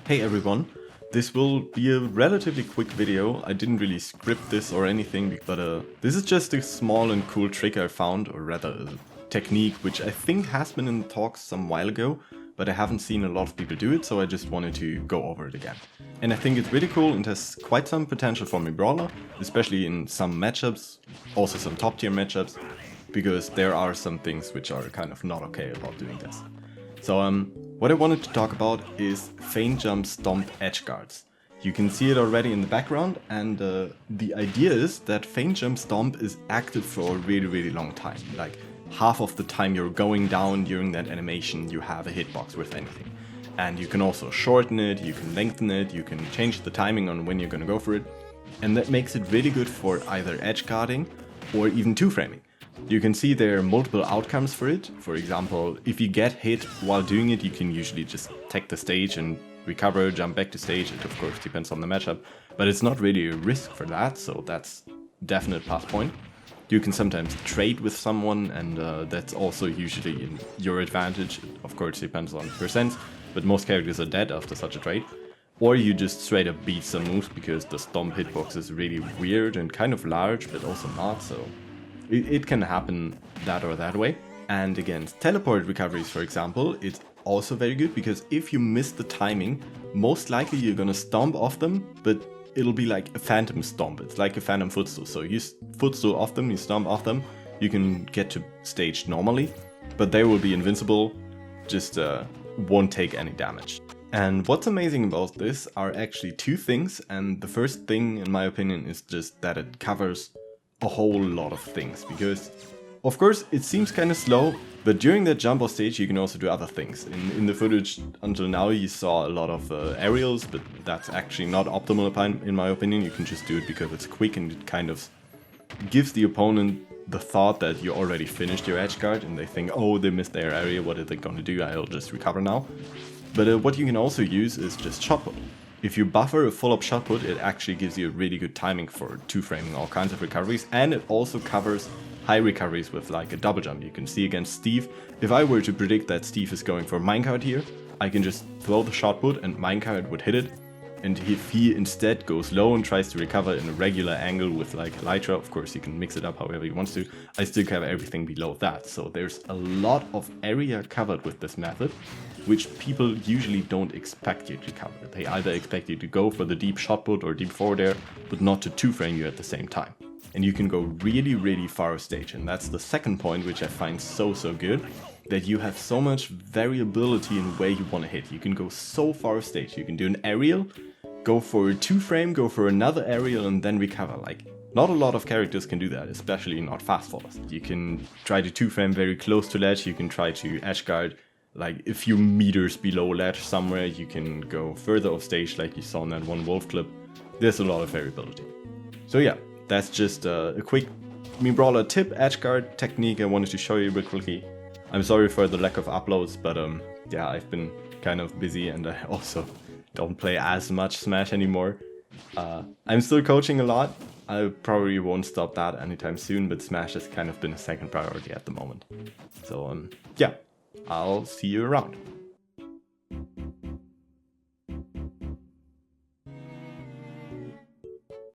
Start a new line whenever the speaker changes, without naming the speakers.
Hey everyone, this will be a relatively quick video. I didn't really script this or anything, but this is just a small and cool trick I found, or rather a technique which I think has been in the talks some while ago, but I haven't seen a lot of people do it, so I just wanted to go over it again. And I think it's really cool and has quite some potential for me brawler, especially in some matchups, also some top tier matchups, because there are some things which are kind of not okay about doing this. So what I wanted to talk about is FeintStomp edgeguards. You can see it already in the background, and the idea is that FeintStomp is active for a really long time. Like half of the time you're going down during that animation you have a hitbox with anything. And you can also shorten it, you can lengthen it, you can change the timing on when you're gonna go for it. And that makes it really good for either edge guarding or even two-framing. You can see there are multiple outcomes for it. For example, if you get hit while doing it, you can usually just take the stage and recover, jump back to stage. It of course depends on the matchup, but it's not really a risk for that, so that's definite plus point. You can sometimes trade with someone, and that's also usually in your advantage. Of course depends on percent, but most characters are dead after such a trade. Or you just straight up beat some moves because the stomp hitbox is really weird and kind of large, but also not, so it can happen that or that way. And against teleport recoveries, for example, it's also very good because if you miss the timing, most likely you're gonna stomp off them, but it'll be like a phantom stomp. It's like a phantom footstool. So you footstool off them, you stomp off them, you can get to stage normally, but they will be invincible, just won't take any damage. And what's amazing about this are actually two things, and the first thing in my opinion is just that it covers a whole lot of things, because of course it seems kind of slow, but during that jump off stage you can also do other things. In the footage until now you saw a lot of aerials, but that's actually not optimal in my opinion. You can just do it because it's quick and it kind of gives the opponent the thought that you already finished your edge guard and they think, oh, they missed their area, what are they gonna do, I'll just recover now. But what you can also use is just shot put. If you buffer a full-up shot put, it actually gives you a really good timing for two-framing all kinds of recoveries, and it also covers high recoveries with like a double jump. You can see against Steve, if I were to predict that Steve is going for minecart here, I can just throw the shot put and minecart would hit it. And if he instead goes low and tries to recover in a regular angle with like Elytra, of course he can mix it up however he wants to, I still cover everything below that. So there's a lot of area covered with this method, which people usually don't expect you to cover. They either expect you to go for the deep shot put or deep forward air, but not to two-frame you at the same time. And you can go really far stage, and that's the second point which I find so good, that you have so much variability in where you want to hit. You can go so far stage, you can do an aerial, go for a two-frame, go for another aerial, and then recover. Like, not a lot of characters can do that, especially not fast fallers. You can try to two-frame very close to ledge, you can try to edge guard like a few meters below ledge somewhere, you can go further off stage like you saw in that one wolf clip. There's a lot of variability. So yeah, that's just a quick brawler tip, edge guard technique I wanted to show you real quickly. I'm sorry for the lack of uploads, but yeah, I've been kind of busy and I also don't play as much Smash anymore. I'm still coaching a lot. I probably won't stop that anytime soon, but Smash has kind of been a second priority at the moment. So yeah, I'll see you around.